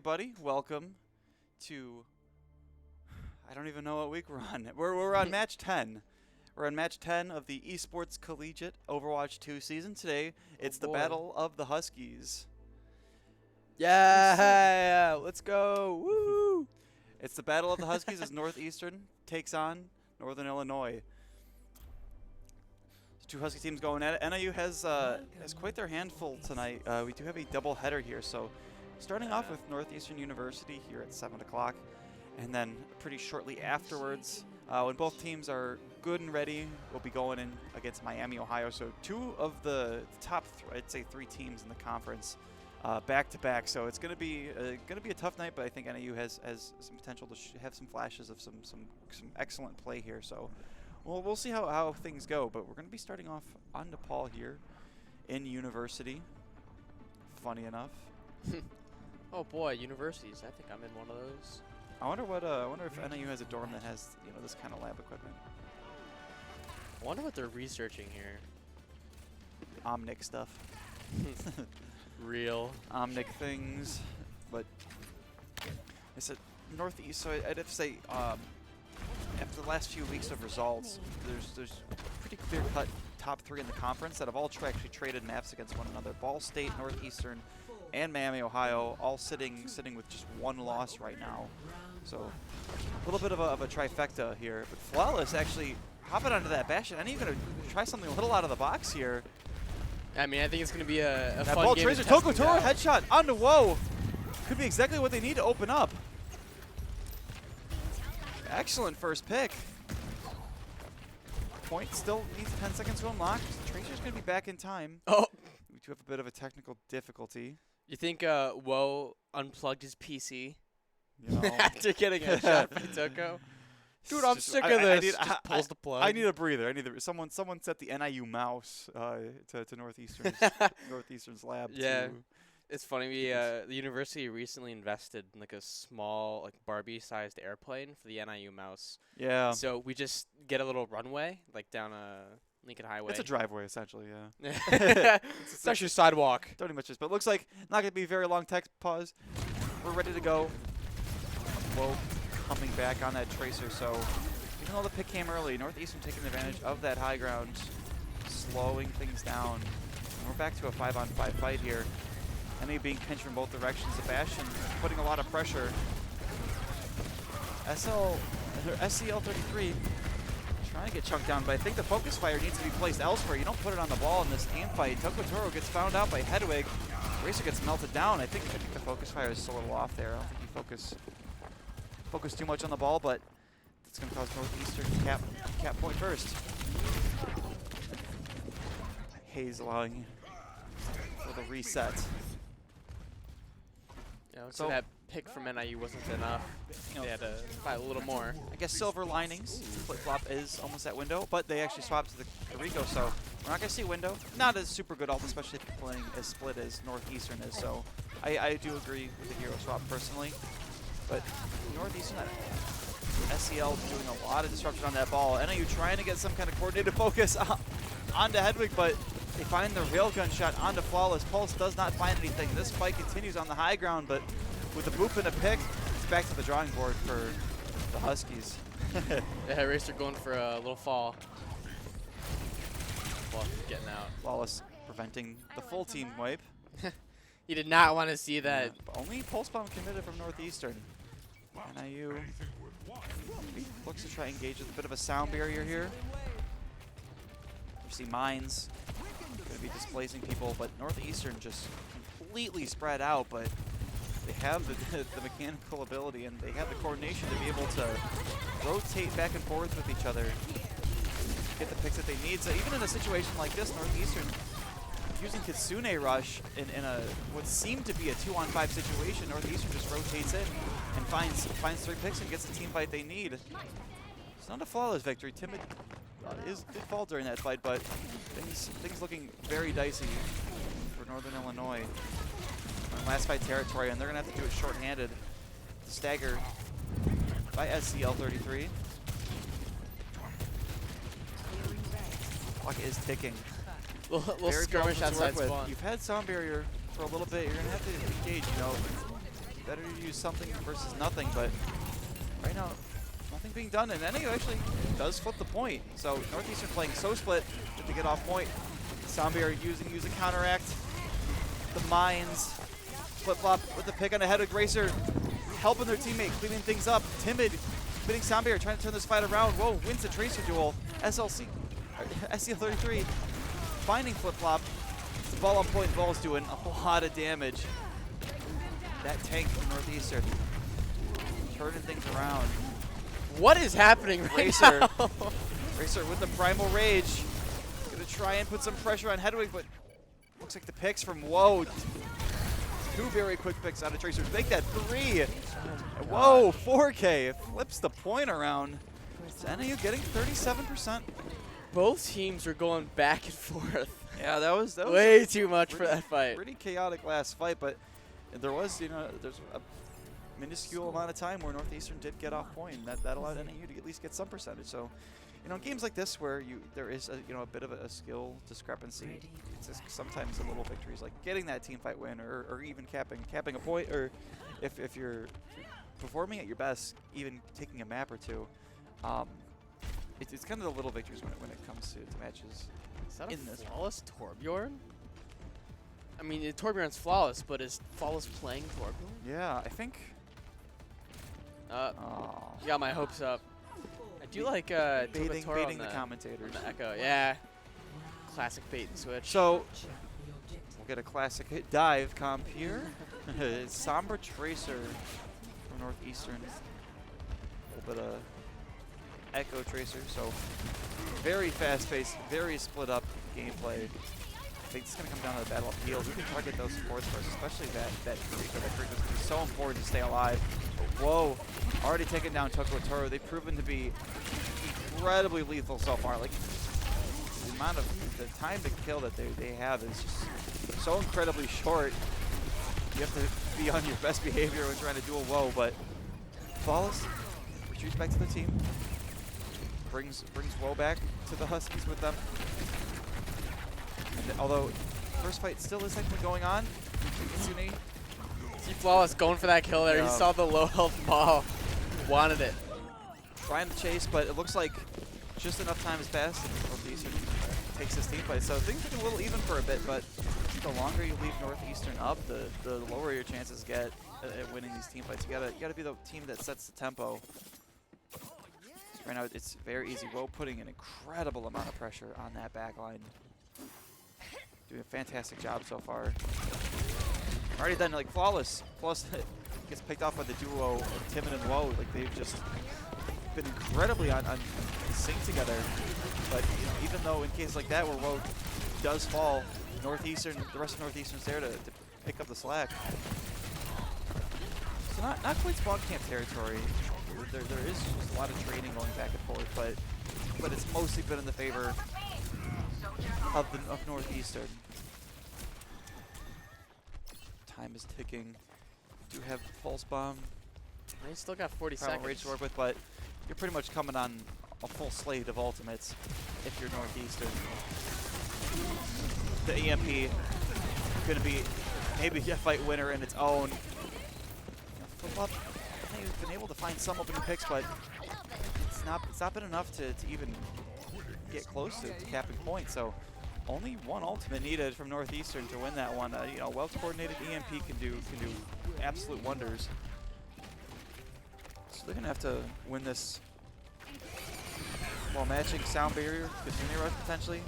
everybody. Welcome to, I don't even know what week we're on. We're on match 10. We're on match 10 of the Esports Collegiate Overwatch 2 season. Today, it's the Battle of the Huskies. Yeah, let's go. Woo! It's the Battle of the Huskies as Northeastern takes on Northern Illinois. Two Husky teams going at it. NIU has quite their handful tonight. We do have a double header here, so starting off with Northeastern University here at 7 o'clock, and then pretty shortly afterwards, when both teams are good and ready, we'll be going in against Miami, Ohio. So two of the top, I'd say, three teams in the conference, back to back. So it's going to be a tough night, but I think NIU has some potential to have some flashes of some excellent play here. So. Well, we'll see how things go, but we're going to be starting off on DePaul here in University. Funny enough. Oh boy, universities. I think I'm in one of those. I wonder if NIU has a dorm that has this kind of lab equipment. I wonder what they're researching here. Omnic stuff. Real. Omnic things, but I said Northeast. So I'd have to say. After the last few weeks of results, there's pretty clear-cut top three in the conference that have all actually traded maps against one another. Ball State, Northeastern, and Miami, Ohio, all sitting with just one loss right now. So a little bit of a trifecta here. But Flawless actually hopping onto that Bastion. I think you're going to try something a little out of the box here. I mean, I think it's going to be a that fun ball game. Tracer, Tokotoro headshot onto Woe. Could be exactly what they need to open up. Excellent first pick. Point still needs 10 seconds to unlock. Tracer's going to be back in time. Oh. We do have a bit of a technical difficulty. You think Woe unplugged his PC You know. after getting a shot by Toko? Dude, I'm sick of this. Just pulls the plug. I need a breather. Someone set the NIU mouse to Northeastern's lab. Yeah. It's funny, the university recently invested in like a small, Barbie-sized airplane for the NIU mouse. Yeah. So we just get a little runway, down a Lincoln Highway. It's a driveway, essentially, yeah. It's actually a sidewalk. Don't much this, but it looks like not going to be a very long text pause. We're ready to go. Whoa, coming back on that Tracer, so even though the pick came early, Northeastern taking advantage of that high ground, slowing things down. And we're back to a 5-on-5 fight here. NIU being pinched from both directions. The Bastion putting a lot of pressure. SCL33 trying to get chunked down, but I think the focus fire needs to be placed elsewhere. You don't put it on the ball in this team fight. Tokotoro gets found out by Hedwig. Racer gets melted down. I think the focus fire is a little off there. I don't think he focused too much on the ball, but it's going to cause Northeastern to cap point first. Hayes allowing for the reset. So that pick from NIU wasn't enough. They had to fight a little more. I guess silver linings. Flip-flop is almost at window, but they actually swapped to the Rico, so we're not going to see window. Not as super good ult, especially if you're playing as split as Northeastern is, so I do agree with the hero swap personally. But Northeastern, SCL doing a lot of disruption on that ball. NIU trying to get some kind of coordinated focus onto Hedwig, but they find the railgun shot onto Flawless. Pulse does not find anything. This fight continues on the high ground, but with a boop and a pick, it's back to the drawing board for the Huskies. Yeah, Racer going for a little fall. Flawless getting out. Flawless preventing the full team wipe. He did not want to see that. Yeah, only pulse bomb committed from Northeastern. NIU looks to try and engage with a bit of a sound barrier here. You see mines. Going to be displacing people, but Northeastern just completely spread out, but they have the mechanical ability and they have the coordination to be able to rotate back and forth with each other, get the picks that they need. So even in a situation like this, Northeastern using Kitsune Rush in a what seemed to be a 2-on-5 situation, Northeastern just rotates in and finds 3 picks and gets the team fight they need. It's not a flawless victory. Timid did fall during that fight, but things looking very dicey for Northern Illinois. Last fight territory, and they're gonna have to do it short-handed. The stagger by SCL33. Clock is ticking. Little skirmish outside spawn. You've had sound barrier for a little bit. You're gonna have to engage. better to use something versus nothing, but right now, nothing being done, and NIU actually does flip the point. So Northeastern playing so split to get off point. Soundbeer using counteract. The mines flip-flop with the pick on the head of Gracer, helping their teammate, cleaning things up. Timid, hitting Soundbeer, trying to turn this fight around. Whoa, wins the Tracer duel. SCL33 finding flip-flop. The ball on point, ball's doing a lot of damage. That tank from Northeastern turning things around. What is happening right now? Racer with the Primal Rage. Gonna try and put some pressure on Hedwig, but looks like the picks from Whoa. Two very quick picks out of Tracer. Make that 3. Whoa, 4K. Flips the point around. Is NIU getting 37%? Both teams are going back and forth. Yeah, that was way too much for that fight. Pretty chaotic last fight, but there was, there's a minuscule amount of time where Northeastern did get off point, and that allowed NIU to at least get some percentage. So, games like this where there is a bit of a skill discrepancy, it's just sometimes the little victories like getting that team fight win, or even capping a point, or if you're performing at your best, even taking a map or two. It's kind of the little victories when it comes to matches. Is that a flawless Torbjorn? I mean, Torbjorn's flawless, but is flawless playing Torbjorn? Yeah, I think. You got my hopes up. I do like baiting the commentators. The echo, yeah. Classic bait and switch. So we'll get a classic hit dive comp here. Sombra Tracer from Northeastern. A little bit of Echo Tracer, so very fast-paced, very split-up gameplay. I think it's going to come down to the battle of fields. We can target those supports first, especially that creep. That creep is so important to stay alive. Whoa, already taken down Toko Toro. They've proven to be incredibly lethal so far. Like, the amount of the time to kill that they have is just so incredibly short. You have to be on your best behavior when trying to duel Whoa, but Flawless retreats back to the team. Brings Woe back to the Huskies with them. And although first fight still is technically going on, Kitsune. See Flawless going for that kill there. He saw the low health ball, wanted it. Trying to chase, but it looks like just enough time has passed and Northeastern takes this team fight. So things are a little even for a bit, but the longer you leave Northeastern up, the lower your chances get at winning these team fights. You gotta be the team that sets the tempo. Right now, it's very easy. Woe putting an incredible amount of pressure on that back line. Doing a fantastic job so far. Already then, like, Flawless. Plus, gets picked off by the duo of Timid and Woe. Like, they've just been incredibly on sync together. But even though in cases like that where Woe does fall, Northeastern, the rest of Northeastern's there to pick up the slack. So not quite spawn camp territory. There is just a lot of trading going back and forth, but it's mostly been in the favor of Northeastern. Time is ticking. Do have Pulse Bomb. You still got 40 Primal seconds. Rage to work with, but you're pretty much coming on a full slate of ultimates if you're Northeastern. The EMP gonna be maybe a fight winner in its own. Flip up. They've been able to find some opening picks, but it's not been enough to even get close to capping points. So only one ultimate needed from Northeastern to win that one. Well-coordinated EMP can do absolute wonders. So they're gonna have to win this while matching Sound Barrier, Kitsune Rush potentially.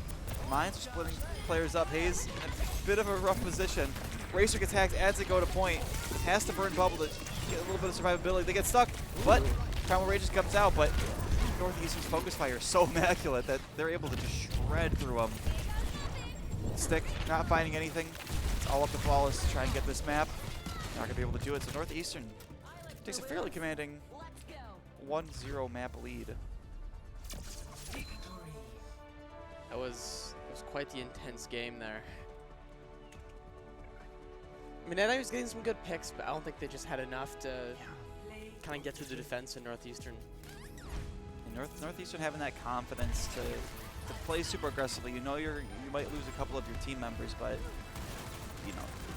Mines are splitting players up. Hayes in a bit of a rough position. Racer gets hacked, adds a go to point. Has to burn bubble to get a little bit of survivability. They get stuck, but Primal Rage just comes out, but Northeastern's focus fire is so immaculate that they're able to just shred through them. Stick, not finding anything. It's all up to Flawless to try and get this map. Not gonna be able to do it, so Northeastern takes a fairly commanding 1-0 map lead. It was quite the intense game there. I mean, NIU was getting some good picks, but I don't think they just had enough to kind of get through the defense in Northeastern. And Northeastern having that confidence to play super aggressively. You might lose a couple of your team members, but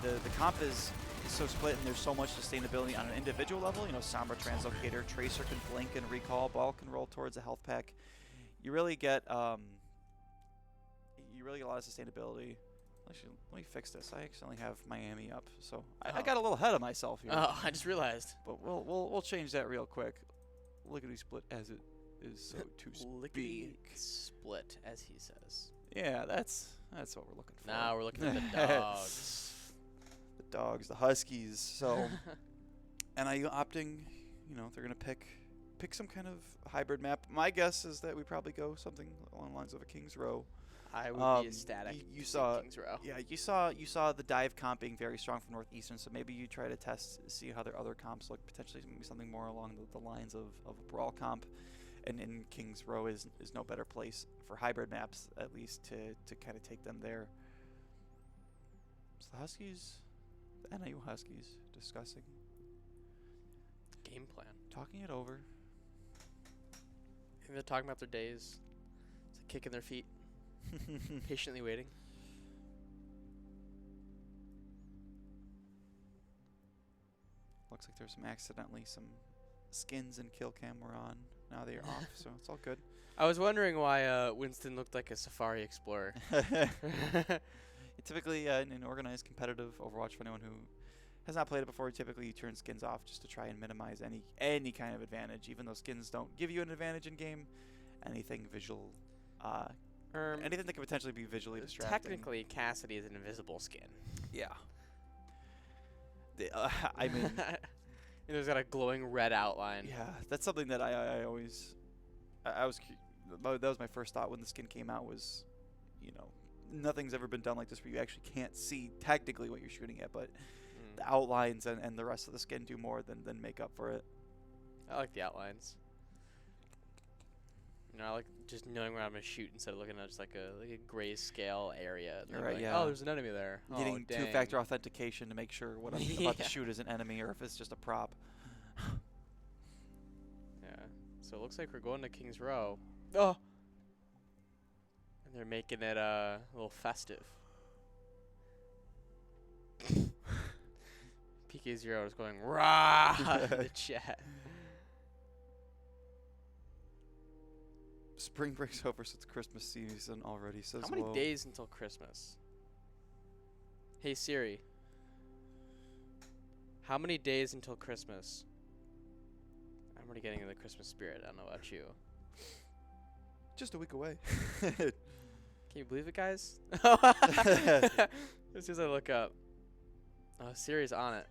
the comp is so split, and there's so much sustainability on an individual level. You know, Sombra Translocator, Tracer can blink and recall, Ball can roll towards a health pack. You really get a lot of sustainability. Actually, let me fix this. I accidentally have Miami up, so I got a little ahead of myself here. Oh, I just realized. But we'll change that real quick. Lickety split as it is so to Lickety speak. split, as he says. Yeah, that's what we're looking for. Now we're looking at the dogs. The dogs, the Huskies. So, NIU opting, you know, they're gonna pick some kind of hybrid map. My guess is that we probably go something along the lines of a King's Row. I would be ecstatic. You to see saw, Kings Row. yeah, you saw the dive comp being very strong from Northeastern. So maybe you try to see how their other comps look. Potentially maybe something more along the lines of a brawl comp. And in King's Row is no better place for hybrid maps, at least to kind of take them there. So the Huskies, the NIU Huskies, discussing, Game plan. talking it over. Maybe they're talking about their days. It's like kicking their feet, patiently waiting. Looks like there's some skins and kill cam were on. Now they are off, so it's all good. I was wondering why Winston looked like a Safari Explorer. Typically, in an organized competitive Overwatch, for anyone who has not played it before, typically you turn skins off just to try and minimize any kind of advantage. Even though skins don't give you an advantage in game, anything visual, anything that could potentially be visually distracting. Technically, Cassidy is an invisible skin. Yeah. I mean, And there's got a glowing red outline. yeah, that's something that I always, that was my first thought when the skin came out was, you know, nothing's ever been done like this where you actually can't see technically what you're shooting at, but the outlines and the rest of the skin do more than make up for it. I like the outlines. You know, I like just knowing where I'm gonna shoot instead of looking at just like a grayscale area. And You're then right, like, yeah. oh, there's an enemy there. Getting oh, dang. two-factor authentication to make sure what I'm about to shoot is an enemy or if it's just a prop. Yeah. So it looks like we're going to King's Row. Oh. And they're making it a little festive. PK0 is going rah in the chat. Spring break's over, so it's Christmas season already. Says How many Woe. days until Christmas? Hey Siri. How many days until Christmas? I'm already getting in the Christmas spirit. I don't know about you. Just a week away. Can you believe it, guys? As soon as I look up. Oh, Siri's on it.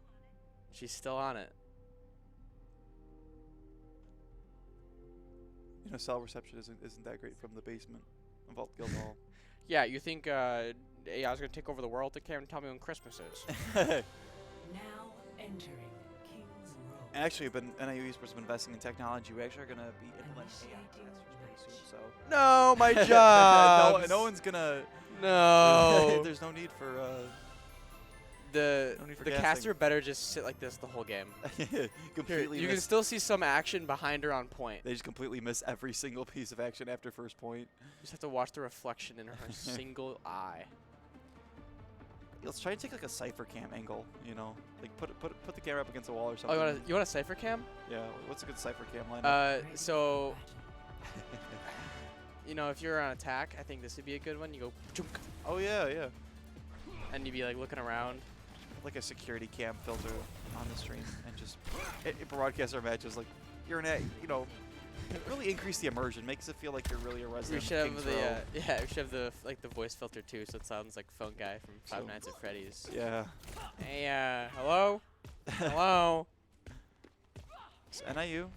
She's still on it. You know, cell reception isn't that great from the basement of Vault Guild Hall. Yeah, you think AI's gonna take over the world? They can't even tell me when Christmas is. Now entering King's Row. Actually, NIU Esports have been investing in technology. We actually are going to be implementing AI testers pretty soon. So No, my job. no one's gonna. No. There's no need for. The no need for caster better just sit like this the whole game. completely. You can still see some action behind her on point. They just completely miss every single piece of action after first point. You just have to watch the reflection in her single eye. Let's try and take like a cipher cam angle. You know, like put the camera up against a wall or Oh, something. you want a cipher cam? Yeah. What's a good cipher cam lineup? So you know, if you're on attack, I think this would be a good one. You go, chunk, Oh yeah. and you'd be like looking around. Like a security cam filter on the stream and just it broadcasts our matches like you're you know, really increase the immersion, makes it feel like you're really a We resident. should of have King's the Row. yeah, we should have the the voice filter too, so it sounds like Phone Guy from Five Nights at Freddy's. Yeah. Hey, hello, hello. So NIU.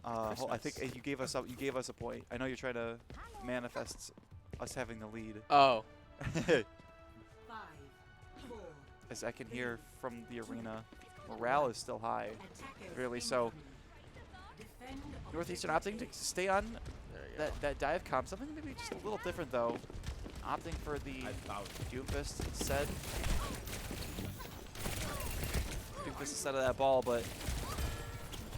I think you gave us a point. I know you're trying to manifest us having the lead. Oh, 5, 4, As I can hear from the arena, morale is still high. attackers Really so. defend Northeastern opting to stay on there you go. that dive comp. Something maybe just a little different though. Opting for the Doomfist instead. Doomfist instead of that ball, but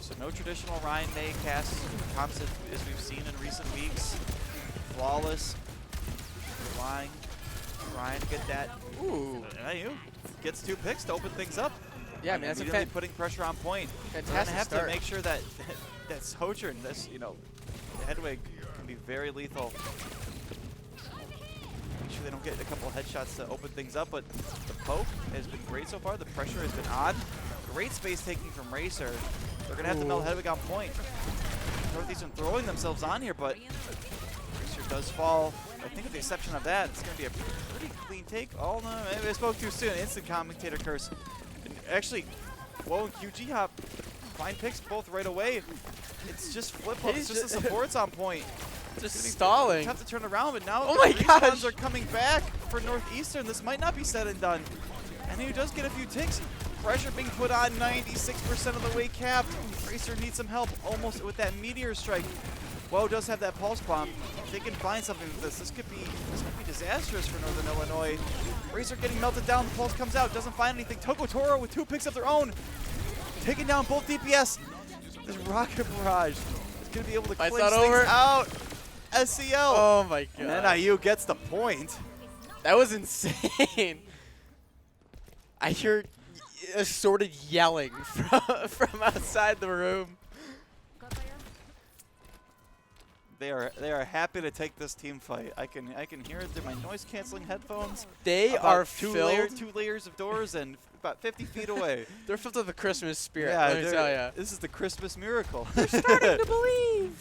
so no traditional Ryan May cast comps as we've seen in recent weeks. Flawless. Relying. Trying to get that. Ooh, NIU. gets 2 picks to open things up. Yeah, I mean, that's a immediately putting pressure on point. They're gonna fantastic have start. to make sure that that Sojourn, this Hedwig can be very lethal. Make sure they don't get a couple of headshots to open things up, but the poke has been great so far. The pressure has been on. Great space taking from Racer. They're gonna have to melt Hedwig on point. Northeastern throwing themselves on here, but Racer does fall. I think with the exception of that, it's gonna be a pretty clean take. Oh no, maybe I spoke too soon. Instant commentator curse. And actually, whoa, QG hop. Fine picks both right away. It's just flip up. It's just the support's on point. Just stalling. Tough to turn around, but now Oh my the gosh. respawns are coming back for Northeastern. This might not be said and done. And he does get a few ticks. Pressure being put on, 96% of the way capped. Racer needs some help almost with that meteor strike. Woe does have that pulse bomb. If they can find something with this, this could be disastrous for Northern Illinois. Racer getting melted down, the pulse comes out, doesn't find anything. Toko Toro with 2 picks of their own. Taking down both DPS. This rocket barrage is going to be able to Fight's clinch not things over. out. SCL. Oh my god. And NIU gets the point. That was insane. I hear assorted yelling from outside the room. They are happy to take this team fight. I can hear it through my noise canceling headphones. They About are two filled. layers of doors and about 50 feet away. They're filled with the Christmas spirit. Yeah, let me tell ya. this is the Christmas miracle. Starting to believe.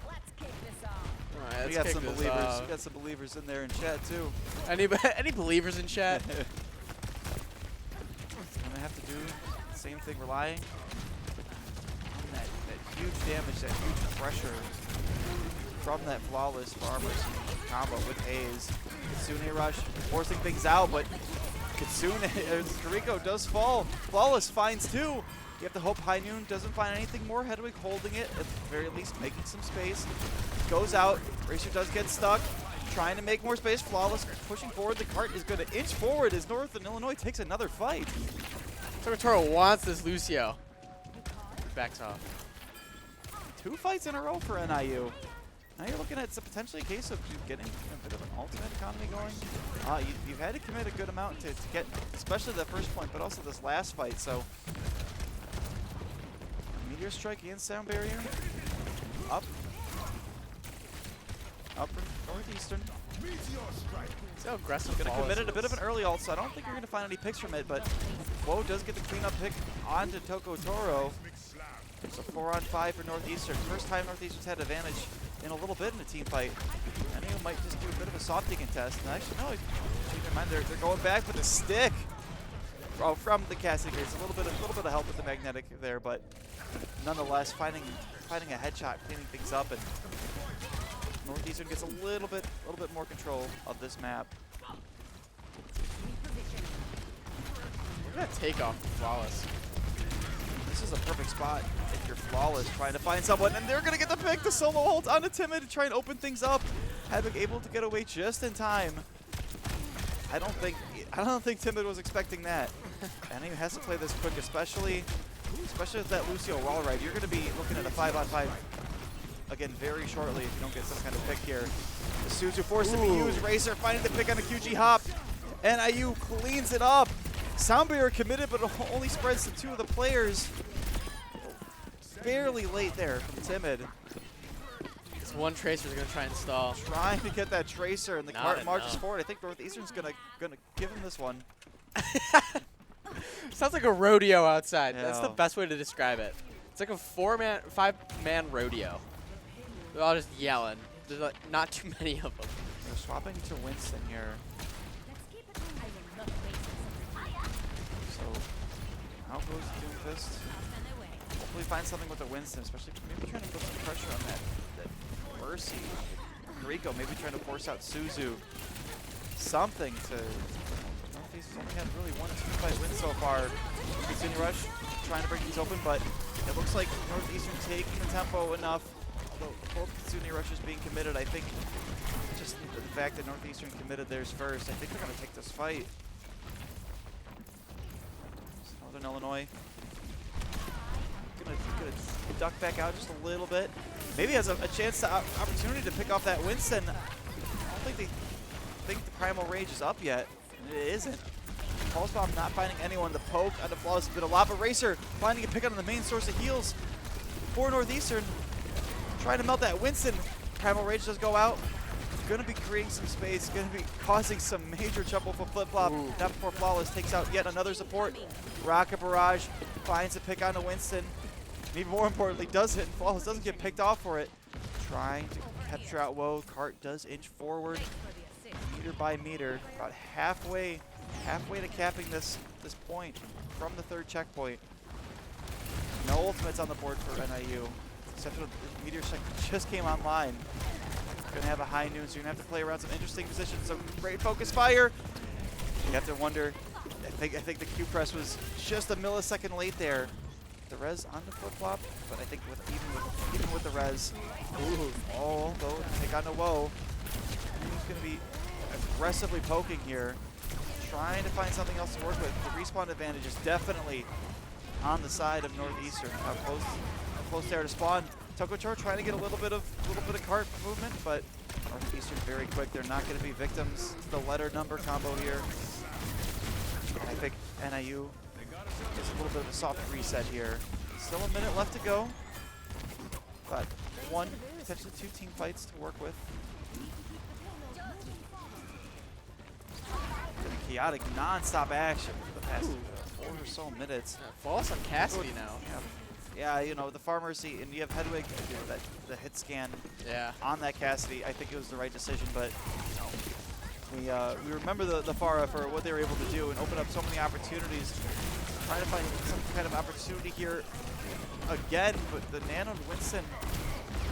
Let's kick this off. All right, We let's got kick some this believers. off. We got some believers in there in chat too. Any believers in chat? Gonna have to do the same thing, relying on that huge damage, that huge pressure from that flawless farmers combo with A's. Kitsune rush, forcing things out, but Kitsune, Kariko does fall. Flawless finds 2. You have to hope High Noon doesn't find anything more. Hedwig holding it, at the very least making some space. Goes out, Racer does get stuck. Trying to make more space, Flawless pushing forward. The cart is going to inch forward as Northern Illinois takes another fight. Toro wants this Lucio. Backs off. 2 fights in a row for NIU. Now you're looking at potentially a case of getting a bit of an ultimate economy going. You've had to commit a good amount to get, especially the first point, but also this last fight. So, Meteor Strike and Sound Barrier. Up for Northeastern. See how aggressive Gonna Flawless commit it a bit of is. an early ult, so I don't think you're gonna find any picks from it, but Woe does get the cleanup pick onto Toko Toro. It's a 4-on-5 for Northeastern. First time Northeastern's had advantage in a little bit in a team fight. NIU might just do a bit of a softy contest. And actually, no, keep in mind they're going back with a stick from the casting base. A little bit of help with the magnetic there, but nonetheless, finding a headshot, cleaning things up, and Northeastern gets a little bit more control of this map. We're gonna take off Flawless. This is a perfect spot if you're Flawless trying to find someone, and they're gonna get the pick. The solo ult onto Timid to try and open things up. Havoc able to get away just in time. I don't think Timid was expecting that. And he has to play this quick, especially with that Lucio wall ride. You're gonna be looking at a 5-on-5 again very shortly if you don't get some kind of pick here. The Suzu forced to be used. Racer finding the pick on a QG hop. NIU cleans it up. Sound barrier committed, but it only spreads to 2 of the players. Barely late there from Timid. This one Tracer's gonna try and stall. Trying to get that Tracer, and the Not cart marches enough. forward. I think Northeastern's gonna give him this one. Sounds like a rodeo outside. That's the Yeah. best way to describe it. It's like a 5-man rodeo. They're all just yelling. There's like not too many of them. They're swapping to Winston here. So out goes Doomfist. Hopefully find something with the Winston, especially maybe trying to put some pressure on that Mercy. Rico maybe trying to force out Suzu. Something to. Northeast's only had really 1 2-fight win so far. Kitsune Rush trying to break these open, but it looks like Northeastern taking the tempo enough. Although both Kitsune Rushes being committed, I think just the fact that Northeastern committed theirs first, I think they're going to take this fight. Northern Illinois gonna duck back out just a little bit. Maybe has a chance to opportunity to pick off that Winston. I don't think they think the primal rage is up yet. It isn't. Pulse Bomb not finding anyone. The poke on the Flawless has been a lot, but Racer finding a pick on the main source of heals for Northeastern. Trying to melt that Winston. Primal Rage does go out. Going to be creating some space. Going to be causing some major trouble for Flip Flop. Not before Flawless takes out yet another support. Rocket Barrage finds a pick on the Winston. And even more importantly, does it. Flawless doesn't get picked off for it. Trying to capture out Woe. Cart does inch forward. Meter by meter. About halfway to capping this point from the third checkpoint. No ultimates on the board for NIU. Except for the meteor check just came online. Gonna have a high noon, so you're gonna have to play around some interesting positions. So great focus fire. You have to wonder. I think the Q press was just a millisecond late there. The res on the flip flop, but I think even with the res, oh, though take on the Woe. He's gonna be aggressively poking here, trying to find something else to work with. The respawn advantage is definitely on the side of Northeastern. How close they are to spawn. Tokochor trying to get a little bit of cart movement, but Northeastern very quick. They're not going to be victims to the letter number combo here. I think NIU is a little bit of a soft reset here. Still a minute left to go, but one, potentially two team fights to work with. Chaotic non-stop action for the past 4 or so minutes. Flawless on Cassidy now. Yeah, you know, the Pharmacy, and you have Hedwig, you know, the hit scan on that Cassidy. I think it was the right decision, but you know, we remember the Pharah for what they were able to do and open up so many opportunities. Trying to find some kind of opportunity here again, but the Nano Winston,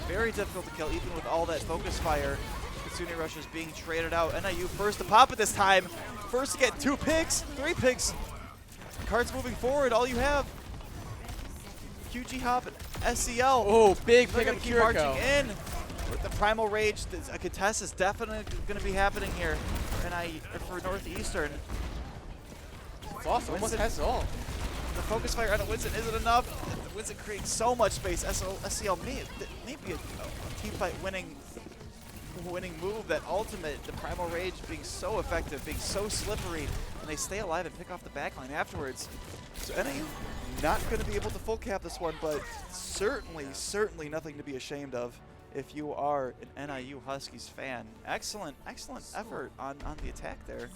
very difficult to kill, even with all that focus fire. Kitsune Rush is being traded out. NIU first to pop it this time. First to get 2 picks, 3 picks. Cards moving forward, all you have. QG Hop and SCL. Oh, big They're pick up gonna keep marching Kiriko. in with the Primal Rage. A contest is definitely going to be happening here for Northeastern. Flawless almost has it all. The focus fire on the Winston isn't enough. The Winston creates so much space. SCL may be a team fight winning move. That ultimate, the Primal Rage being so effective, being so slippery, and they stay alive and pick off the backline afterwards. So NIU not going to be able to full cap this one, but certainly nothing to be ashamed of if you are an NIU Huskies fan. Excellent effort on the attack there.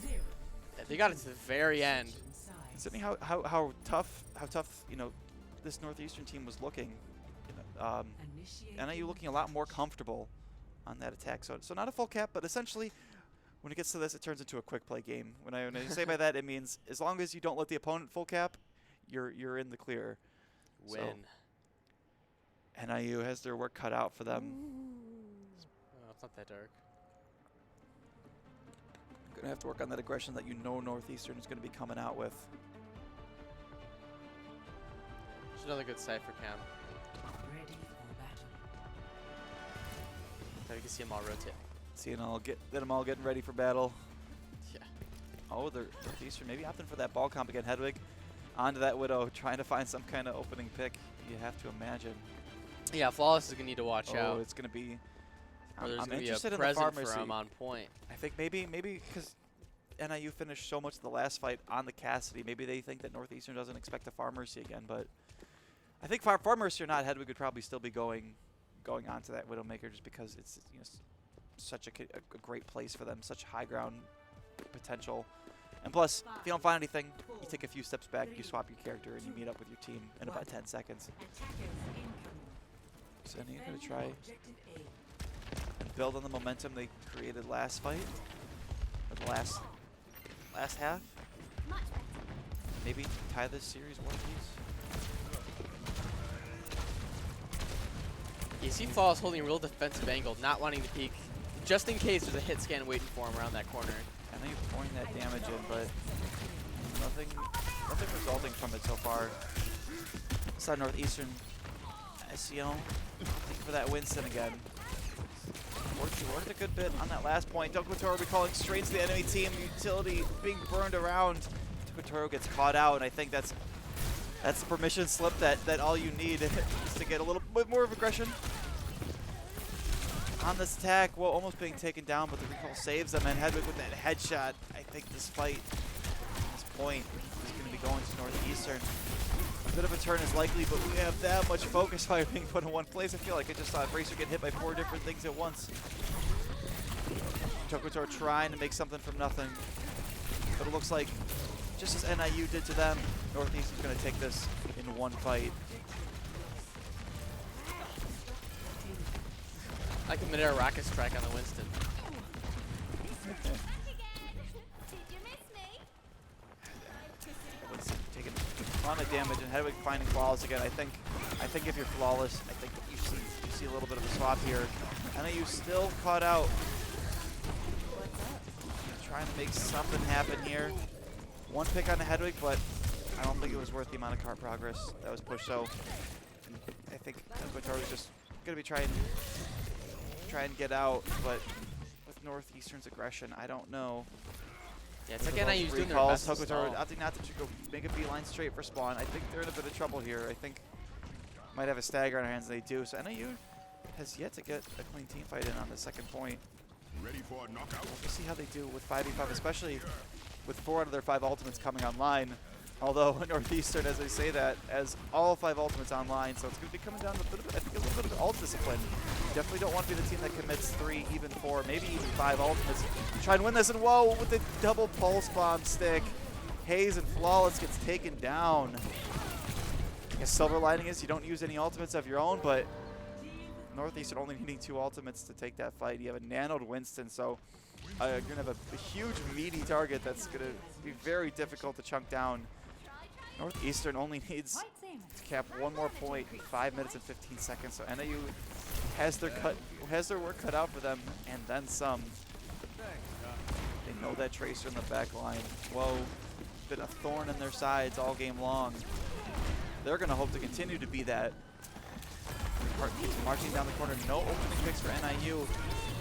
Yeah, they got it to the very end. Considering how tough you know this Northeastern team was looking, you know, NIU looking a lot more comfortable on that attack. So not a full cap, but essentially when it gets to this, it turns into a quick play game. When I say by that, it means as long as you don't let the opponent full cap, you're in the clear. Win. So, NIU has their work cut out for them. Oh, it's not that dark. Gonna have to work on that aggression that you know Northeastern is gonna be coming out with. Just another good Cypher cam. Ready for battle. So you can see them all rotate. Seeing them all getting ready for battle. Yeah. Oh, they're Northeastern maybe opting for that ball comp again. Hedwig onto that Widow, trying to find some kind of opening pick. You have to imagine. Yeah, Flawless is gonna need to watch out. Oh, it's gonna be. Or there's I'm gonna be a interested in the present Pharmacy. for him on point. I think maybe because NIU finished so much of the last fight on the Cassidy, maybe they think that Northeastern doesn't expect a Pharmacy again. But I think Pharmacy or not, Hedwig would probably still be going on to that Widowmaker just because it's such a great place for them, such high ground potential. And plus, if you don't find anything, you take a few steps back, you swap your character, and you meet up with your team in about 10 seconds. So NIU going to try and build on the momentum they created last fight, or the last half. Maybe tie this series one piece. You see Flawless holding a real defensive angle, not wanting to peek, just in case there's a hit scan waiting for him around that corner. I think pouring that damage in, but nothing resulting from it so far. Side Northeastern, SCL looking for that Winston again. Worked a good bit on that last point. Dokotoro be calling straight to the enemy team. Utility being burned around. Dokotoro gets caught out, and I think that's the permission slip that all you need is to get a little bit more of aggression on this attack. Well, almost being taken down, but the recall saves them, and Hedwig with that headshot. I think this fight is point is going to be going to Northeastern. A bit of a turn is likely, but we have that much focus fire being put in one place. I feel like I just saw Racer get hit by 4 different things at once. Tokutor trying to make something from nothing. But it looks like, just as NIU did to them, Northeastern's going to take this in one fight. Like a mid-air rocket strike on the Winston. Winston taking a ton of damage and Hedwig finding flawless again. I think if you're flawless, I think you see a little bit of a swap here. NIU still caught out. Trying to make something happen here. One pick on the Hedwig, but I don't think it was worth the amount of cart progress that was pushed. So I think Kotor was just gonna be trying and get out, but with Northeastern's aggression, I don't know. Yeah, it's like NIU's doing their best to stall. I think not to go make a beeline straight for spawn. I think they're in a bit of trouble here. I think might have a stagger on their hands, and they do. So NIU has yet to get a clean team fight in on the second point. Ready for a knockout? We'll see how they do with 5v5, especially with 4 out of their 5 ultimates coming online. Although Northeastern, as I say that, has all 5 ultimates online, so it's going to be coming down to a little bit of ult discipline. You definitely don't want to be the team that commits 3, even 4, maybe even 5 ultimates. Try and win this, and whoa, with the double pulse bomb stick, Hayes and Flawless gets taken down. I guess silver lining is you don't use any ultimates of your own, but Northeastern only needing 2 ultimates to take that fight. You have a nanoed Winston, so you're going to have a huge meaty target that's going to be very difficult to chunk down. Northeastern only needs to cap 1 more point in 5 minutes and 15 seconds, so NIU has their work cut out for them, and then some. They know that Tracer in the back line. Whoa, been a thorn in their sides all game long. They're going to hope to continue to be that. Keeps marching down the corner. No opening picks for NIU.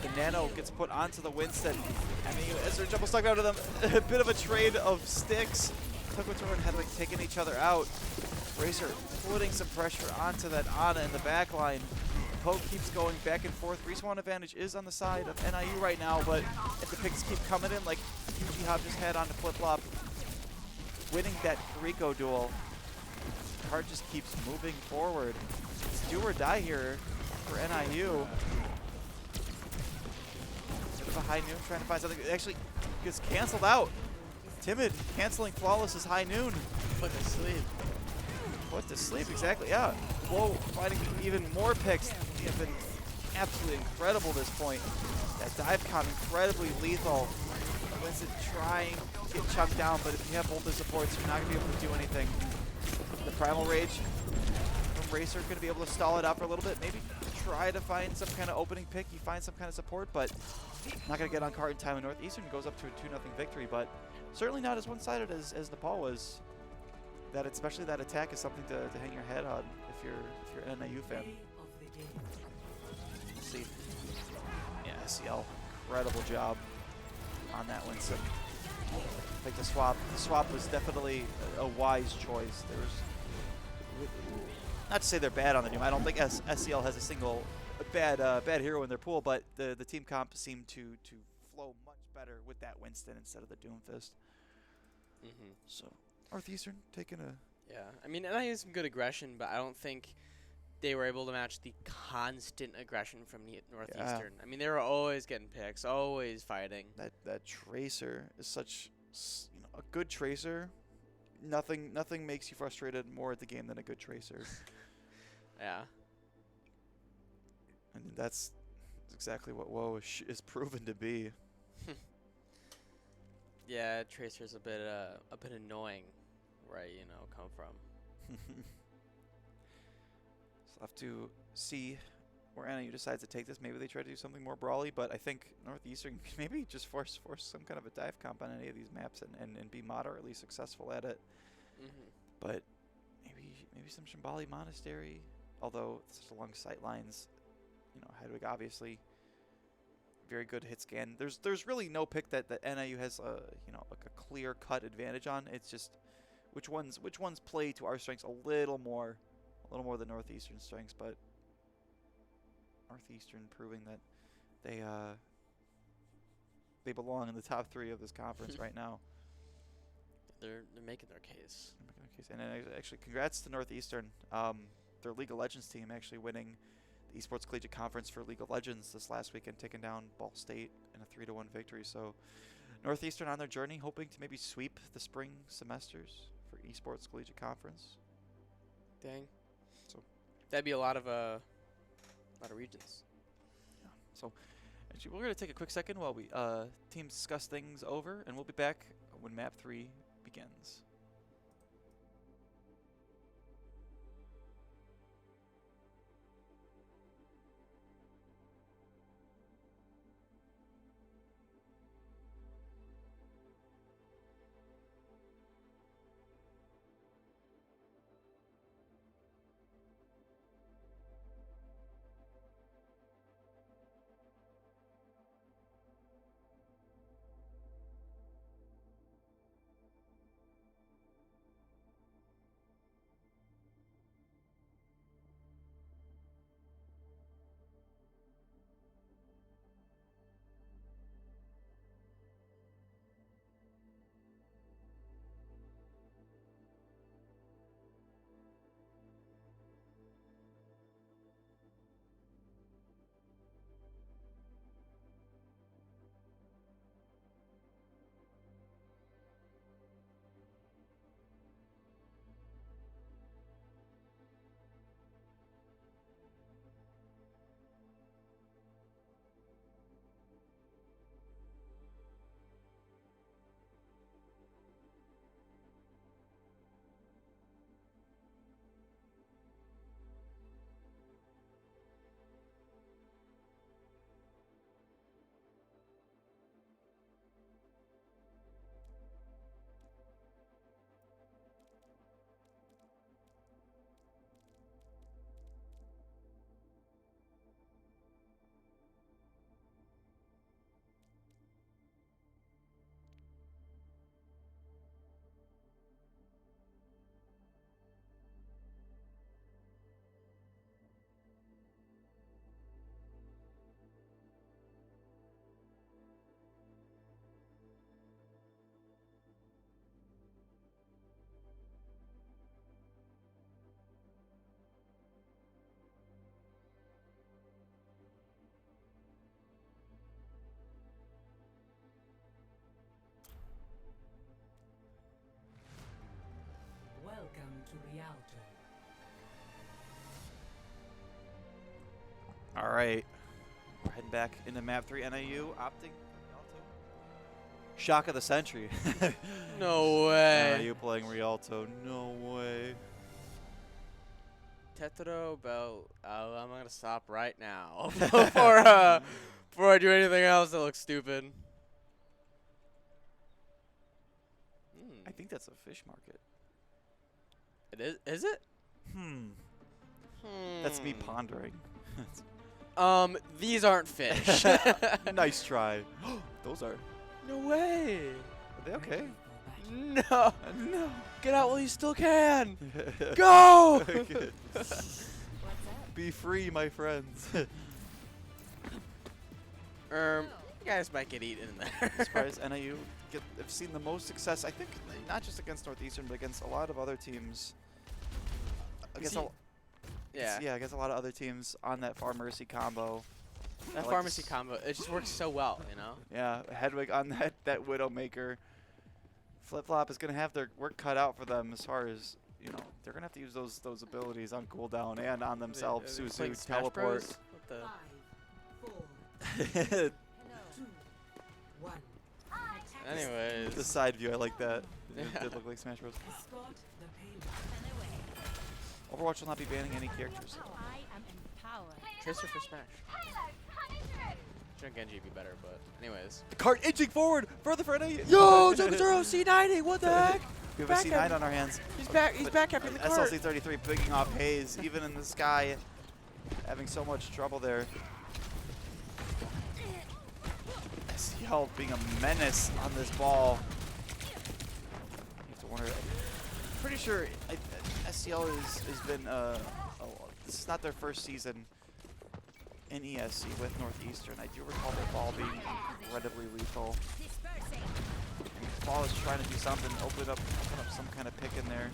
The nano gets put onto the Winston. NIU as they're double stuck out of them. A bit of a trade of sticks. Tokutor and Hedwig taking each other out. Racer putting some pressure onto that Ana in the back line. Poke keeps going back and forth. Respawn advantage is on the side of NIU right now, but if the picks keep coming in like UG Hop just had on the flip-flop, winning that Rico duel, Cart just keeps moving forward. It's do or die here for NIU. Bit of a high noon trying to find something. It actually gets canceled out. Timid canceling Flawless's high noon. Put to sleep. Put to sleep, exactly, yeah. Whoa, finding even more picks. They have been absolutely incredible at this point. That dive count incredibly lethal. Winston trying to get chunked down, but if you have both the supports, you're not going to be able to do anything. The Primal Rage from Racer going to be able to stall it out for a little bit. Maybe try to find some kind of opening pick. You find some kind of support, but not going to get on card in time. And Northeastern goes up to a 2-0 victory, but certainly not as one-sided as Nepal was. That especially that attack is something to hang your head on if you're an NIU fan. Let's see. Yeah, SCL, incredible job on that Winston. I think the swap was definitely a wise choice. There's not to say they're bad on the Doom. I don't think SCL has a single bad hero in their pool, but the team comp seemed to flow much better with that Winston instead of the Doomfist. Mm-hmm. So Northeastern taking a... Yeah, I mean, NIU has some good aggression, but I don't think they were able to match the constant aggression from Northeastern. Yeah. I mean, they were always getting picks, always fighting. That Tracer is such, a good Tracer. Nothing makes you frustrated more at the game than a good Tracer. Yeah. And that's exactly what WoW is proven to be. Yeah, Tracer's a bit annoying, where I come from. So I'll have to see where NIU decides to take this. Maybe they try to do something more brawly, but I think Northeastern can maybe just force some kind of a dive comp on any of these maps and be moderately successful at it. Mm-hmm. But maybe some Shambali Monastery, although it's such long sight lines. Hedwig obviously very good hit scan. There's really no pick that NIU has like a clear cut advantage on. It's just which ones play to our strengths a little more than Northeastern strengths, but Northeastern proving that they belong in the top 3 of this conference right now. they're making their case. And then actually, congrats to Northeastern. Their League of Legends team actually winning the Esports Collegiate Conference for League of Legends this last weekend, taking down Ball State in a 3-1 victory. So Northeastern on their journey, hoping to maybe sweep the spring semesters for Esports Collegiate Conference. Dang. So That'd be a lot of regions. yeah. So actually, we're gonna take a quick second while we teams discuss things over, and we'll be back when Map 3 begins. Welcome to Rialto. All right, we're heading back into Map 3. NIU opting. Shock of the century. No way. NIU playing Rialto. No way. Tetro Bell. I'm gonna stop right now before I do anything else that looks stupid. I think that's a fish market. It is. Is it? That's me pondering. These aren't fish. Nice try. Those are. No way. Are they okay? No. No. Get out while you still can. Go. Be free, my friends. You guys might get eaten in there. As far as NIU have seen the most success, I think, not just against Northeastern, but against a lot of other teams. Against against a lot of other teams on that Far Mercy combo. That pharmacy combo, it just works so well, you know? Yeah, Hedwig on that Widowmaker. Flip-Flop is going to have their work cut out for them as far as, you know, they're going to have to use those abilities on cooldown and on themselves. Suzu, teleport. What 5, 4, 2, 1. Anyways. The side view, I like that. Yeah. It did look like Smash Bros. Escort the payload. Overwatch will not be banning any characters. I am empowered. Tracer for Smash. Shouldn't Genji be better, but anyways. The cart inching forward, further for NIU. Yo, Zoro C90, what the heck? We have a C9 on our hands. He's back up in the cart. SLC-33 picking off Hayes, even in the sky, having so much trouble there. SEL being a menace on this ball. You have to wonder. I'm pretty sure SEL has been. This is not their first season in ESC with Northeastern. I do recall their ball being incredibly lethal. Flawless trying to do something, open up some kind of pick in there.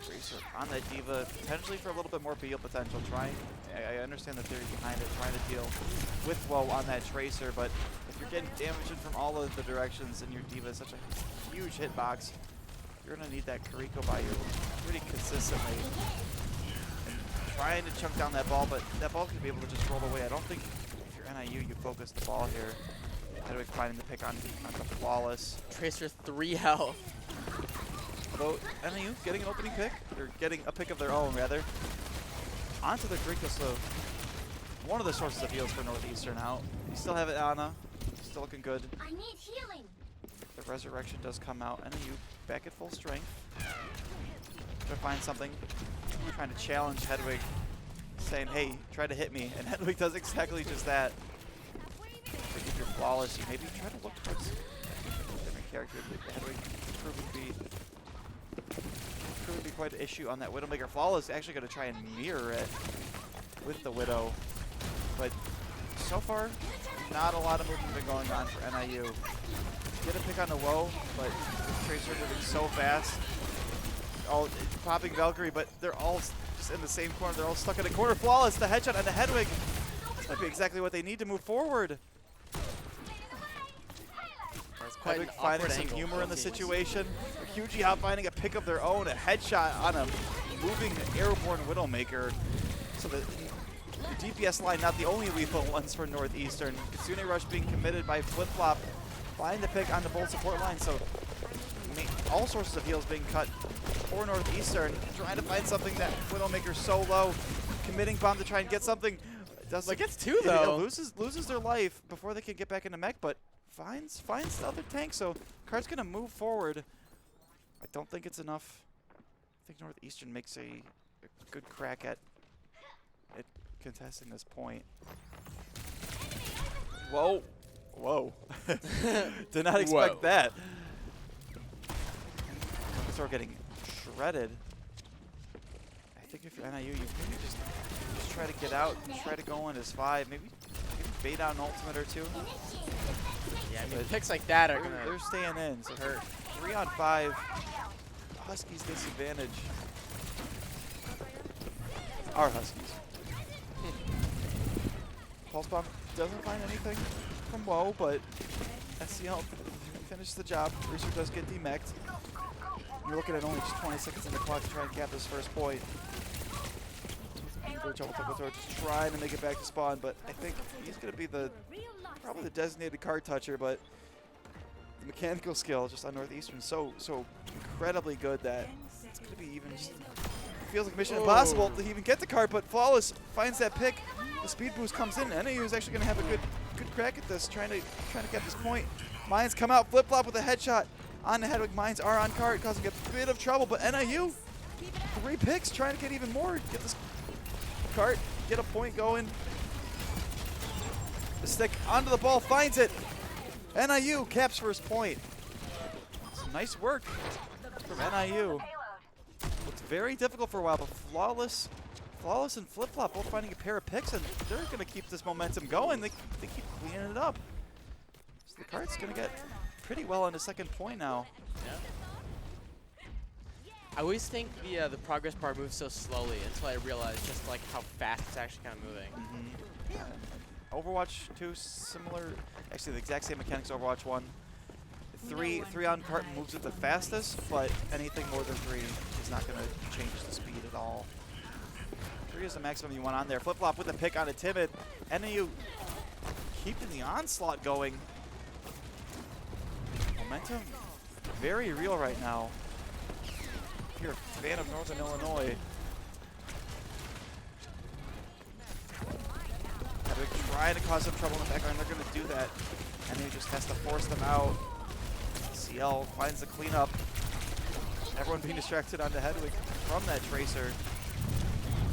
Tracer on that Diva, potentially for a little bit more BL potential. I understand the theory behind it, trying to deal with Woe on that Tracer, but if you're getting damage in from all of the directions and your Diva is such a huge hitbox, you're going to need that Kariko by you pretty consistently. And trying to chunk down that ball, but that ball's going to be able to just roll away. I don't think if you're NIU, you focus the ball here. Hedwig finding the pick on the Flawless. Tracer 3 health. Although NIU getting an opening pick, or getting a pick of their own rather. Onto the Kariko, so one of the sources of heals for Northeastern out. You still have it, Anna. Still looking good. I need healing. The Resurrection does come out. NIU back at full strength. Try to find something. Trying to challenge Hedwig, saying, hey, try to hit me. And Hedwig does exactly just that. If you're Flawless, you maybe try to look towards a different character. Hedwig proved to be quite an issue on that Widowmaker. Flawless actually going to try and mirror it with the Widow. But so far, not a lot of movement been going on for NIU. Get a pick on the Woe, but the Tracer moving so fast. Oh, popping Valkyrie, but they're all just in the same corner. They're all stuck in a corner. Flawless, the headshot on the Hedwig. This might be exactly what they need to move forward. Hedwig finding some humor in the situation. Hugie out finding a pick of their own, a headshot on a moving airborne Widowmaker. So the DPS line, not the only lethal ones for Northeastern. Kitsune Rush being committed by Flip-Flop. Find the pick on the bold support line. So all sources of heals being cut for Northeastern. Trying to find something that Widowmaker's so low. Committing bomb to try and get something. Like gets two though. Loses their life before they can get back into mech, but finds the other tank. So Card's gonna move forward. I don't think it's enough. I think Northeastern makes a good crack at contesting this point. Whoa. Whoa. Did not expect that. We're getting shredded. I think if you're NIU, you maybe just try to get out, try to go in as 5, maybe bait out an ultimate or 2. Yeah, I mean, picks like that are they're staying in. So her 3 on 5, Huskies disadvantage. Our Huskies. Pulse Bomb doesn't find anything from Woe, but SCL finished the job. Research does get demeched. You're looking at only just 20 seconds in the clock to try and cap this first point. Just trying to make it back to spawn, but I think he's going to be probably the designated card toucher, but the mechanical skill just on Northeastern so incredibly good that it's going to be even just feels like mission impossible to even get the card, but Flawless finds that pick. The speed boost comes in. NIU is actually going to have a good crack at this, trying to get this point. Mines come out, Flip-Flop with a headshot on the Hedwig. Mines are on card, causing a bit of trouble, but NIU, 3 picks, trying to get even more. Get this cart, get a point going. The stick onto the ball, finds it. NIU caps first point. Some nice work from NIU. Looked very difficult for a while, but Flawless and Flip-Flop both finding a pair of picks, and they're going to keep this momentum going. They keep cleaning it up. So the cart's going to get pretty well on the second point now. Yeah. I always think the progress bar moves so slowly until I realize just like how fast it's actually kind of moving. Overwatch 2, similar, actually the exact same mechanics Overwatch 1. 3 on cart moves it the fastest, but anything more than 3 is not going to change the speed at all. 3 is the maximum you want on there. Flip-Flop with a pick on a Timid. NIU keeping the onslaught going. Momentum very real right now. If you're a fan of Northern Illinois. They're trying to cause some trouble in the background. They're going to do that. NIU just has to force them out. CL finds the cleanup. Everyone being distracted onto Hedwig from that Tracer.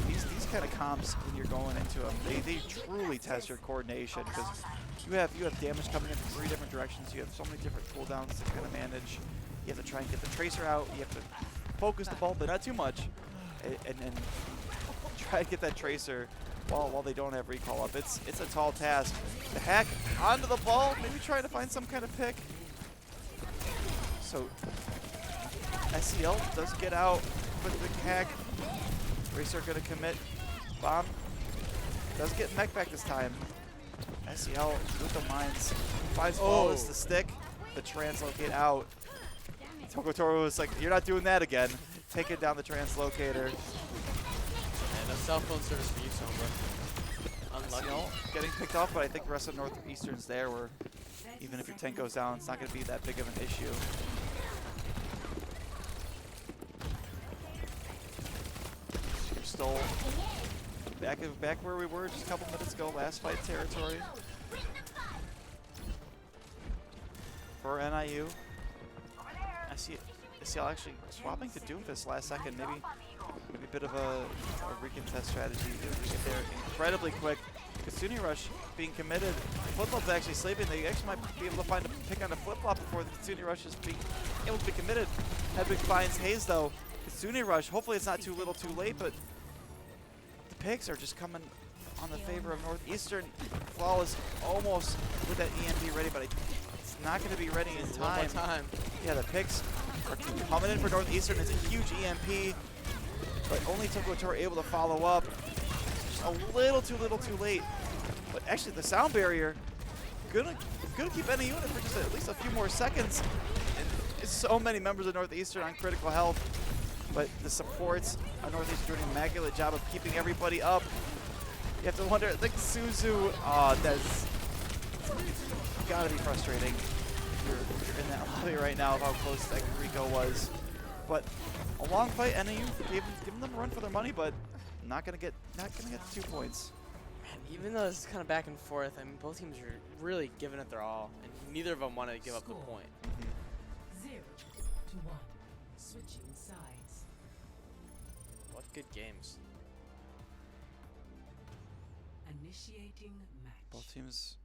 These kind of comps, when you're going into them, they truly test your coordination, because you have damage coming in from 3 different directions. You have so many different cooldowns that you're going to manage. You have to try and get the Tracer out. You have to focus the ball, but not too much, and try to get that Tracer while they don't have recall up. It's a tall task. The hack onto the ball, maybe trying to find some kind of pick. So SEL does get out with the hack. Racer gonna commit bomb. Does get mech back this time. SEL with the mines. Finds ball is the stick. The translocate out. Tokotoro was like, you're not doing that again. Taking down the translocator. And a cell phone service for you, Sombra. Unlucky. SEL getting picked off, but I think the rest of Northeastern's there where even if your tank goes down, it's not going to be that big of an issue. We're still back where we were just a couple minutes ago, last fight territory. For NIU. I see SEL actually swapping to Doomfist last second, maybe a bit of a recontest strategy to get there incredibly quick. Kitsune Rush being committed. Flip-Flop's actually sleeping. They actually might be able to find a pick on a Flip-Flop before the Kitsune Rush is being able to be committed. Hedwig finds Haze though. Kitsune Rush, hopefully it's not too little too late, but the picks are just coming on the favor of Northeastern. Flawless almost with that EMP ready, but it's not going to be ready in time. Yeah, the picks are coming in for Northeastern. It's a huge EMP, but only Tokotoro able to follow up. Just a little too late. But actually, the sound barrier gonna keep NIU in it for just at least a few more seconds. And so many members of Northeastern on critical health, but the supports on Northeastern doing an immaculate job of keeping everybody up. You have to wonder, like Suzu, that's gotta be frustrating. You're in that lobby right now of how close that Rico was. But a long fight, NIU giving them a run for their money, but not gonna get the 2 points. Man, even though it's kind of back and forth, I mean, both teams are really giving it their all, and neither of them wanted to give up the point. 0-1. Switching sides. What good games. Initiating match. Both teams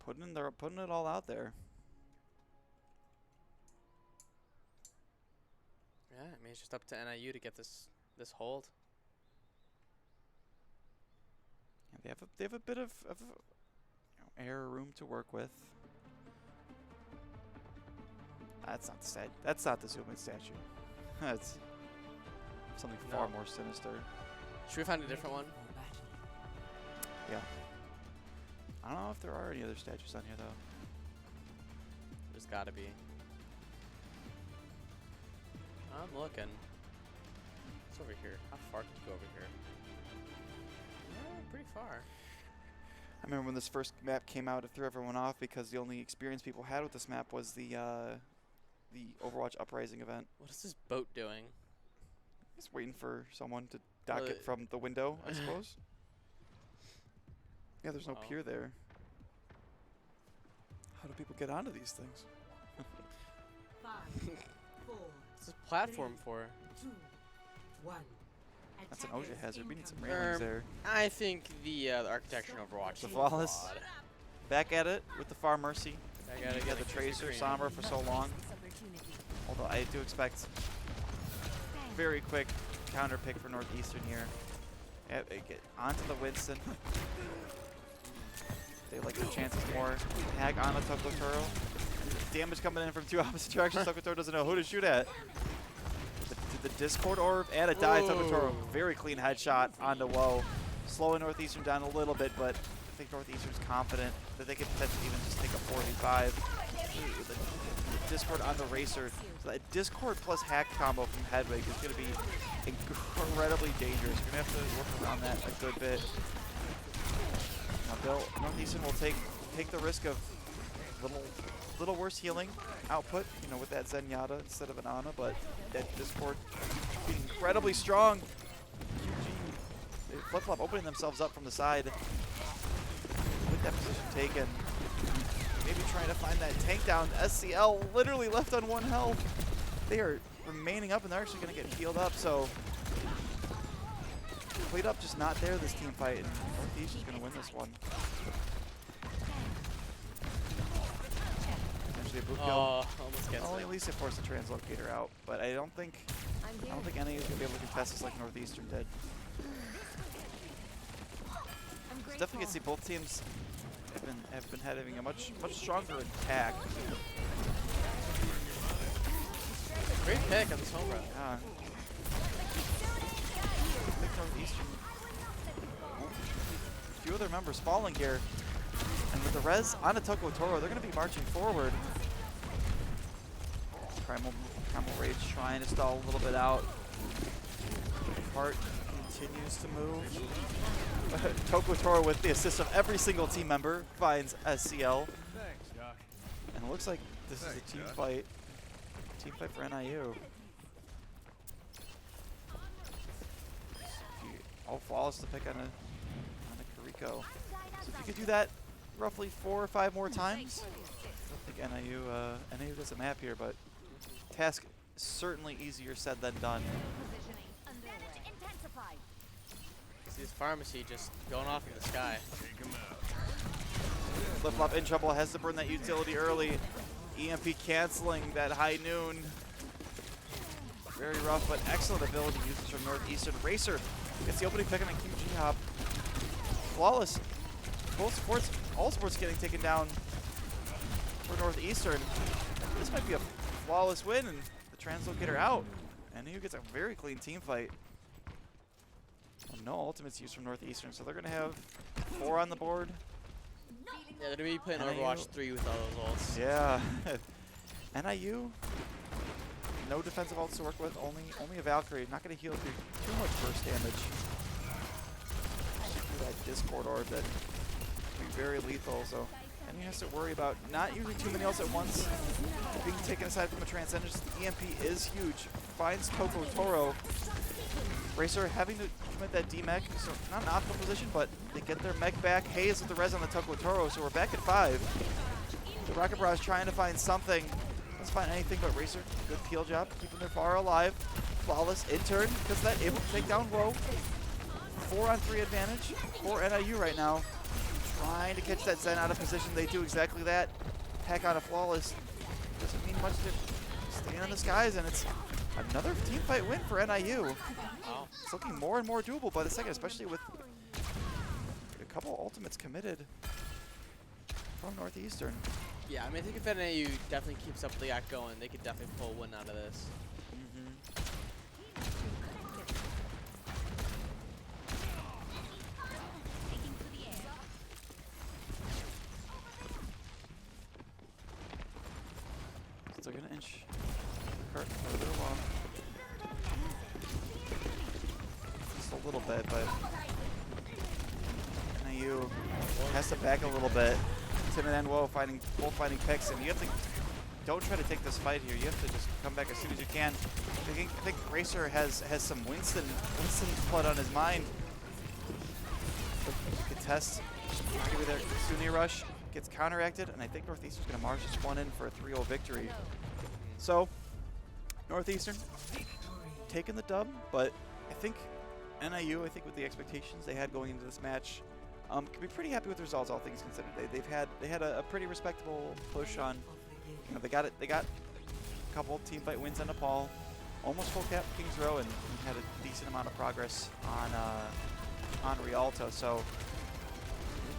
putting it all out there. Yeah, I mean, it's just up to NIU to get this hold. Yeah, they have a bit of air room to work with. That's not the Superman statue. That's something far more sinister. Should we find a different one? Yeah. I don't know if there are any other statues on here though. There's gotta be. I'm looking. It's over here. How far can you go over here? Pretty far. I remember when this first map came out, it threw everyone off because the only experience people had with this map was the Overwatch Uprising event. What is this boat doing? Just waiting for someone to dock it from the window, I suppose. Yeah, there's no pier there. How do people get onto these things? 5, 4, What's this platform for? 2, 1. That's an OSHA hazard. We need some railings there. I think the architecture in Overwatch The is flawless. flawed. Back at it with the Far Mercy. I gotta You get had the Tracer, Sombra for so long. Although I do expect very quick counter pick for Northeastern here. Yeah, get onto the Winston. They like their chances more. Hag on the Tokotoro. Damage coming in from 2 opposite directions. Tokotoro doesn't know who to shoot at. The Discord orb and a dive. Tokotoro, very clean headshot onto Woe. Slowing Northeastern down a little bit, but I think Northeastern's confident that they could potentially even just take a 4v5. The Discord on the Racer. So that Discord plus hack combo from Hedwig is going to be incredibly dangerous. You're going to have to work around that a good bit. Now Northeastern will take the risk of little worse healing output, you know, with that Zenyatta instead of an Ana, but that Discord being incredibly strong. QG, Flip-Flop opening themselves up from the side with that position taken. Maybe trying to find that tank down. SCL literally left on 1 health. They are remaining up and they're actually going to get healed up, so played up just not there this team fight, and Northeast is going to win this one. Eventually a boot kill. Almost gets Well, it. at least it forced the translocator out, but I don't think NIU is going to be able to contest this like Northeastern did. Definitely can see both teams have been having a much stronger attack. Great pick on this home run. Yeah. I think Northeastern. A few of their members falling here. And with the res on a Toko Toro, they're going to be marching forward. Primal Rage trying to stall a little bit out. Heart continues to move. Toko Toro with the assist of every single team member finds SCL. Thanks, Doc. And it looks like this is a team fight. Team fight for NIU. All flawless to pick on a Kariko. So if you could do that roughly 4 or 5 more times, I think NIU does a map here, but task certainly easier said than done. See this pharmacy just going off in the sky. Take him out. Flip-flop in trouble, has to burn that utility early. EMP canceling that high noon. Very rough, but excellent ability uses from Northeastern. Racer gets the opening pick on a QG hop. Flawless. Both sports, all sports getting taken down for Northeastern. This might be a flawless win, and the translocator out. And NIU gets a very clean team fight. No ultimates used from Northeastern, so they're going to have 4 on the board. Yeah, they're going to be playing NIU. Overwatch 3 with all those ults. Yeah. NIU, no defensive ults to work with, only a Valkyrie. Not going to heal through too much burst damage. That Discord orb that can be very lethal, so NIU has to worry about not using too many ults at once. Being taken aside from a Transcendence, the EMP is huge. Finds Toko Toro. Racer having to commit that D-mech, so not an optimal position, but they get their mech back. Hayes with the res on the Toko Toro, so we're back at 5. The Rocket Barrage trying to find something. Doesn't find anything, but Racer, good peel job, keeping their far alive. Flawless in turn, because that able to take down Woe. 4-on-3 advantage for NIU right now. Trying to catch that Zen out of position. They do exactly that. Pack on a Flawless. Doesn't mean much to stay in the skies, and it's another team fight win for NIU. Wow. It's looking more and more doable by the second, especially with a couple ultimates committed from Northeastern. Yeah, I mean, I think if NIU definitely keeps up the act going, they could definitely pull a win out of this. So they're going to inch the cart further along. Just a little bit, but NIU has to back a little bit. Tim and Woe both finding picks, and you have to don't try to take this fight here. You have to just come back as soon as you can. I think Racer has some Winston blood on his mind. Contest with their Sunni rush gets counteracted, and I think Northeastern's going to march this one in for a 3-0 victory. So Northeastern taking the dub, but I think NIU, with the expectations they had going into this match, can be pretty happy with the results, all things considered. They had a pretty respectable push on. You know, they got a couple team fight wins on Nepal, almost full cap Kings Row, and had a decent amount of progress on Rialto. So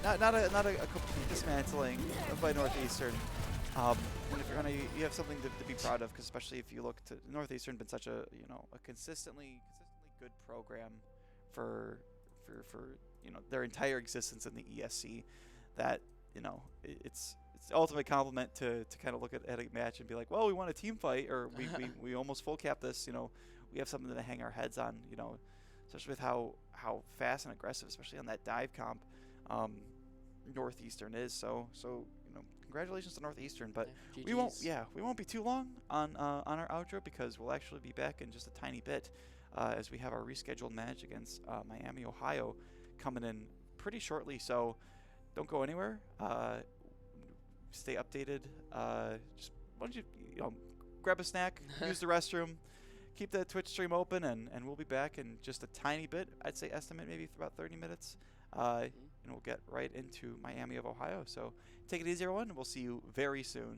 not a complete dismantling by Northeastern. And if you're you have something to be proud of, because especially if you look to Northeastern, been such a consistently good program for their entire existence in the ESC, that it's the ultimate compliment to kind of look at a match and be like, well, we won a team fight, or we almost full cap this. We have something to hang our heads on. Especially with how fast and aggressive, especially on that dive comp, Northeastern is. So congratulations to Northeastern, but yeah, we won't be too long on our outro, because we'll actually be back in just a tiny bit as we have our rescheduled match against Miami, Ohio, coming in pretty shortly. So don't go anywhere. Stay updated. Just why don't you grab a snack, use the restroom, keep the Twitch stream open, and we'll be back in just a tiny bit. I'd say estimate maybe for about 30 minutes. And we'll get right into Miami of Ohio. So take it easy, everyone, and we'll see you very soon.